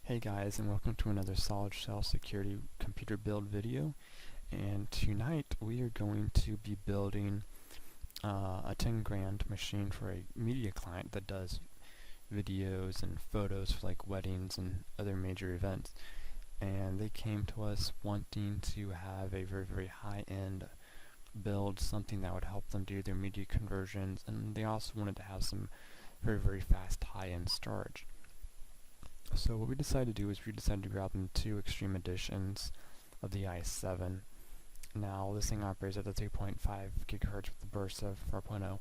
Hey guys, and welcome to another solid shell security computer build video. And tonight we are going to be building a 10 grand machine for a media client that does videos and photos for like weddings and other major events. And they came to us wanting to have a very high-end build, something that would help them do their media conversions, and they also wanted to have some very fast high-end storage. So what we decided to do is we decided to grab them two extreme editions of the i7. Now this thing operates at the 3.5 gigahertz with a burst of 4.0.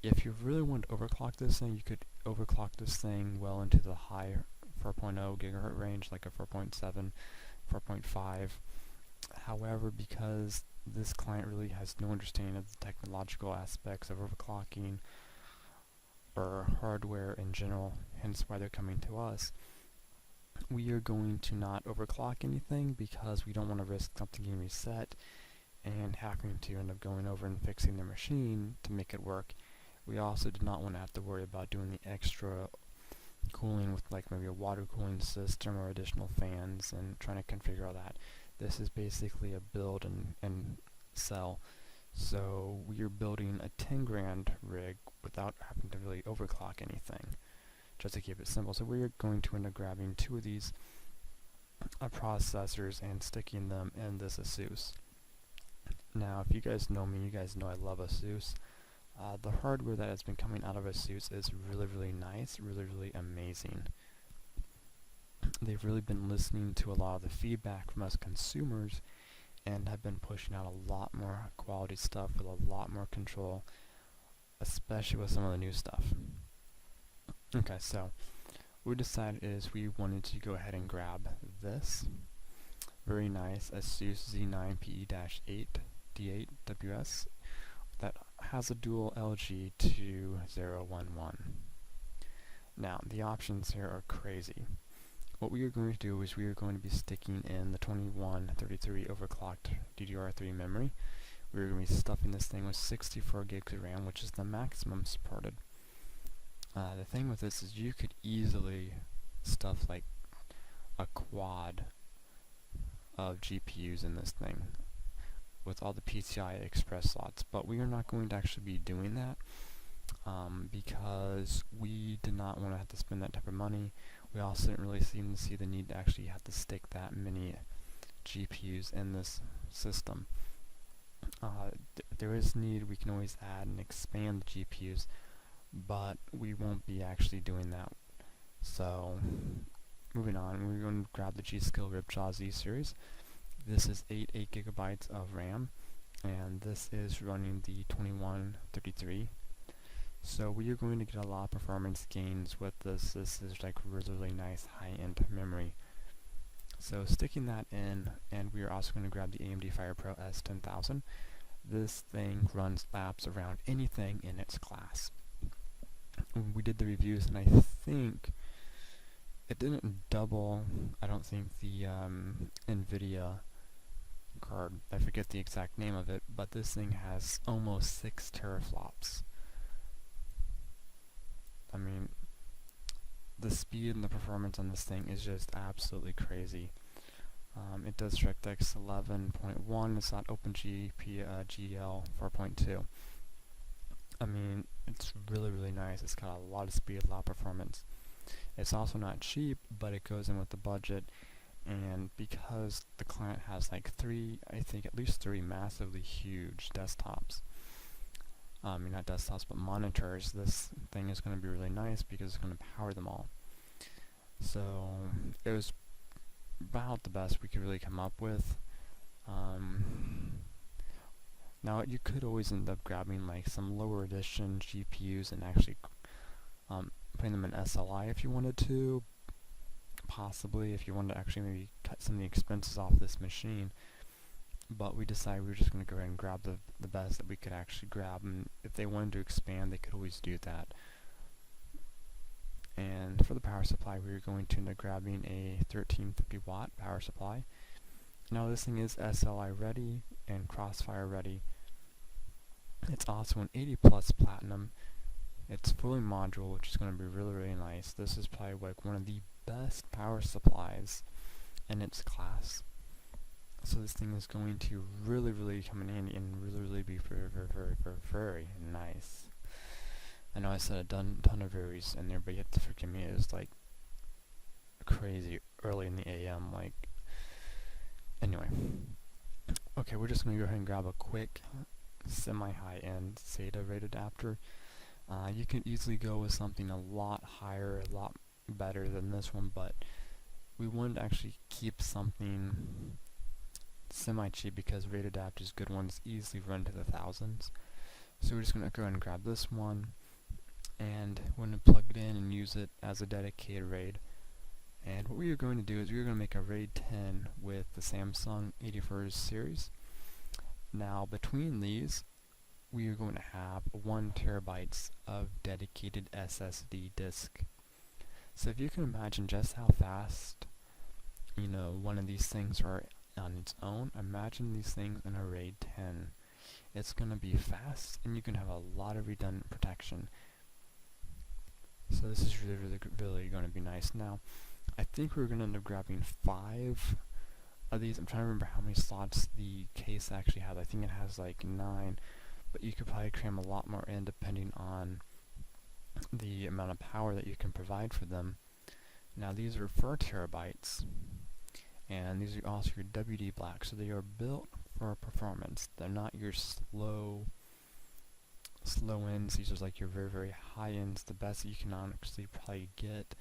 If you really want to overclock this thing, you could overclock this thing well into the high 4.0 gigahertz range, like a 4.7, 4.5. However, because this client really has no understanding of the technological aspects of overclocking or hardware in general, hence why they're coming to us, we are going to not overclock anything because we don't want to risk something getting reset and having to end up going over and fixing the machine to make it work. We also do not want to have to worry about doing the extra cooling with like maybe a water cooling system or additional fans and trying to configure all that. This is basically a build and sell. So we are building a 10 grand rig without having to really overclock anything, just to keep it simple. So we're going to end up grabbing two of these processors and sticking them in this ASUS. Now, if you guys know me, you guys know I love ASUS. The hardware that has been coming out of ASUS is really nice, really amazing. They've really been listening to a lot of the feedback from us consumers and have been pushing out a lot more quality stuff with a lot more control, especially with some of the new stuff. Okay, so what we decided is we wanted to go ahead and grab this very nice ASUS Z9 PE-8 D8WS that has a dual LG 2011. Now, the options here are crazy. What we are going to do is we are going to be sticking in the 2133 overclocked DDR3 memory. We are going to be stuffing this thing with 64 gigs of RAM, which is the maximum supported. The thing with this is you could easily stuff like a quad of GPUs in this thing with all the PCI Express slots, but we are not going to actually be doing that because we did not want to have to spend that type of money. We also didn't really seem to see the need to actually have to stick that many GPUs in this system. If there is need, we can always add and expand the GPUs, but we won't be actually doing that. So, moving on, we're going to grab the GSkill Ripjaws Z series. This is 8 gigabytes of RAM, and this is running the 2133. So we are going to get a lot of performance gains with this. This is like really nice high-end memory. So sticking that in, and we are also going to grab the AMD FirePro S10000. This thing runs apps around anything in its class. We did the reviews, and I think it didn't double, I don't think, the NVIDIA card. I forget the exact name of it, but this thing has almost 6 teraflops. I mean, the speed and the performance on this thing is just absolutely crazy. It does DirectX 11.1, it's not OpenGL 4.2. I mean, it's really nice. It's got a lot of speed, a lot of performance. It's also not cheap, but it goes in with the budget, and because the client has like at least three massively huge desktops, not desktops, but monitors, this thing is going to be really nice because it's going to power them all. So it was about the best we could really come up with. Now you could always end up grabbing like some lower edition GPUs and actually putting them in SLI if you wanted to, possibly if you wanted to actually maybe cut some of the expenses off this machine. But we decided we were just going to go ahead and grab the best that we could actually grab, and if they wanted to expand, they could always do that. And for the power supply, we were going to end up grabbing a 1350 watt power supply. Now this thing is SLI ready and Crossfire ready. It's also an 80 plus platinum. It's fully modular, which is going to be really nice. This is probably like one of the best power supplies in its class. So this thing is going to really come in handy and really be very nice. I know I said a ton of varies in there, but you have to forgive me. It was like crazy early in the AM. Like, anyway. Okay, we're just gonna go ahead and grab a quick semi-high-end SATA rated adapter. You can easily go with something a lot higher, a lot better than this one, but we wanted to actually keep something semi-cheap because rated adapters, good ones, easily run to the thousands. So we're just going to go ahead and grab this one, and we're going to plug it in and use it as a dedicated RAID. And what we are going to do is we're going to make a RAID 10 with the Samsung 81st series. Now between these, we are going to have 1 terabytes of dedicated SSD disk. So if you can imagine just how fast, you know, one of these things are on its own, imagine these things in a RAID 10. It's going to be fast, and you can have a lot of redundant protection. So this is really going to be nice. Now, I think we're going to end up grabbing 5 of these. I'm trying to remember how many slots the case actually has. I think it has like 9, but you could probably cram a lot more in depending on the amount of power that you can provide for them. Now these are 4 terabytes, and these are also your WD black, so they are built for performance. They're not your slow ends. These are like your very high ends, the best that you can honestly probably get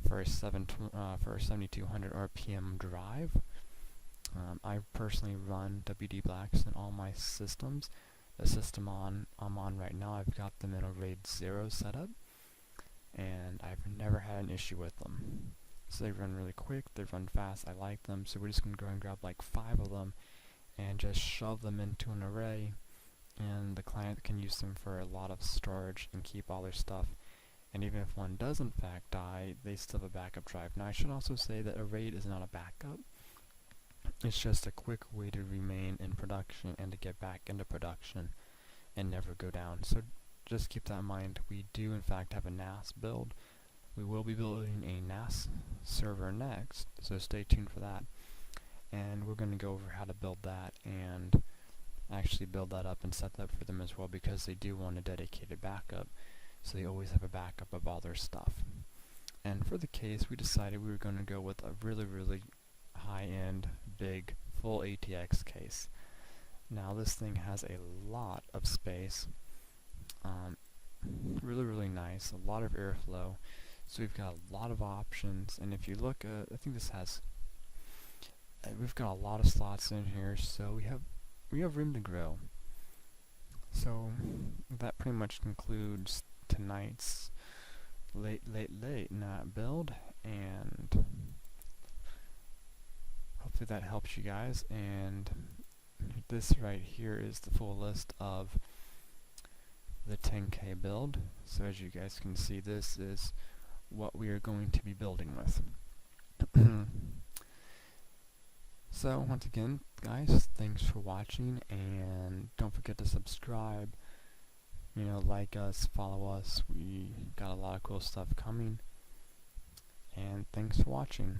for a 7200 RPM drive. I personally run WD blacks in all my systems. The system I'm on right now, I've got them in a RAID 0 setup, and I've never had an issue with them. So they run really quick, they run fast, I like them, so we're just going to go and grab like 5 of them and just shove them into an array, and the client can use them for a lot of storage and keep all their stuff. And even if one does in fact die, they still have a backup drive. Now I should also say that a RAID is not a backup. It's just a quick way to remain in production and to get back into production and never go down. So just keep that in mind. We do in fact have a NAS build. We will be building a NAS server next, so stay tuned for that. And we're going to go over how to build that and actually build that up and set that up for them as well, because they do want a dedicated backup, so they always have a backup of all their stuff. And for the case, we decided we were going to go with a really high-end, big, full ATX case. Now this thing has a lot of space, really nice, a lot of airflow, so we've got a lot of options. And if you look at, I think this has, we've got a lot of slots in here, so we have room to grow. So that pretty much concludes tonight's late night build, and hopefully that helps you guys. And this right here is the full list of the 10K build. So as you guys can see, this is what we are going to be building with. So once again, guys, thanks for watching, and don't forget to subscribe, you know, like us, follow us. We got a lot of cool stuff coming, and thanks for watching.